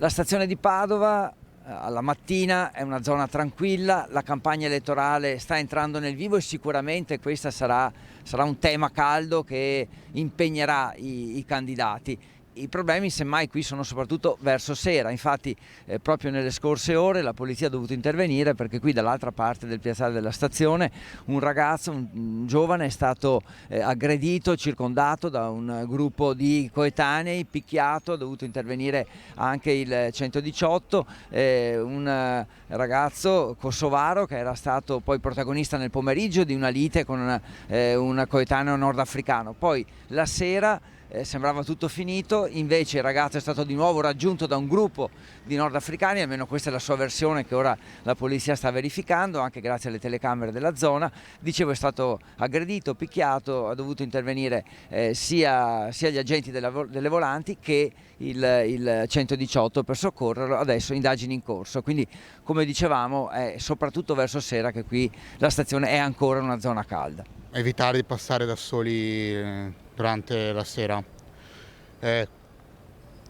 La stazione di Padova alla mattina è una zona tranquilla, la campagna elettorale sta entrando nel vivo e sicuramente questo sarà un tema caldo che impegnerà i candidati. I problemi semmai qui sono soprattutto verso sera, infatti proprio nelle scorse ore la polizia ha dovuto intervenire perché qui dall'altra parte del piazzale della stazione un ragazzo, un giovane è stato aggredito, circondato da un gruppo di coetanei, picchiato, ha dovuto intervenire anche il 118, un ragazzo kosovaro che era stato poi protagonista nel pomeriggio di una lite con un coetaneo nordafricano, poi la sera sembrava tutto finito, invece il ragazzo è stato di nuovo raggiunto da un gruppo di nordafricani, almeno questa è la sua versione che ora la polizia sta verificando, anche grazie alle telecamere della zona. Dicevo, è stato aggredito, picchiato, ha dovuto intervenire sia gli agenti delle volanti che il 118 per soccorrerlo, adesso indagini in corso, quindi come dicevamo è soprattutto verso sera che qui la stazione è ancora una zona calda. Evitare di passare da soli durante la sera.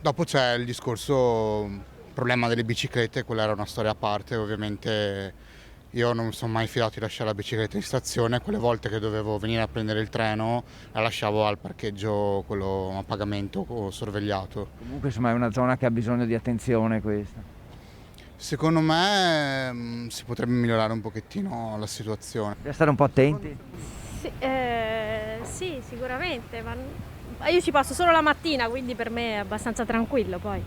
Dopo c'è il discorso problema delle biciclette, quella era una storia a parte, ovviamente io non mi sono mai fidato di lasciare la bicicletta in stazione, quelle volte che dovevo venire a prendere il treno la lasciavo al parcheggio, quello a pagamento o sorvegliato. Comunque insomma è una zona che ha bisogno di attenzione questa. Secondo me si potrebbe migliorare un pochettino la situazione. Bisogna stare un po' attenti. Sì, sicuramente, ma io ci passo solo la mattina, quindi per me è abbastanza tranquillo poi.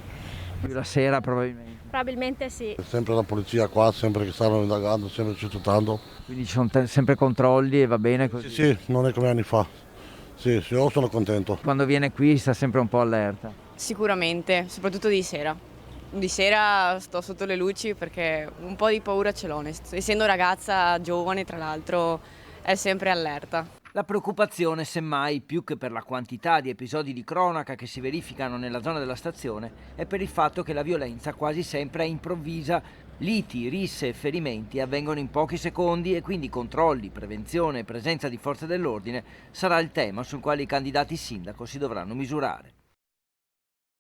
Più la sera probabilmente. Probabilmente sì. Sempre la polizia qua, sempre che stanno indagando, sempre circondando. Quindi ci sono sempre controlli e va bene così? Sì, non è come anni fa. Sì, io sono contento. Quando viene qui sta sempre un po' allerta. Sicuramente, soprattutto di sera. Di sera sto sotto le luci perché un po' di paura ce l'ho, essendo ragazza giovane tra l'altro è sempre allerta. La preoccupazione, semmai, più che per la quantità di episodi di cronaca che si verificano nella zona della stazione, è per il fatto che la violenza quasi sempre è improvvisa. Liti, risse e ferimenti avvengono in pochi secondi e quindi controlli, prevenzione e presenza di forze dell'ordine sarà il tema sul quale i candidati sindaco si dovranno misurare.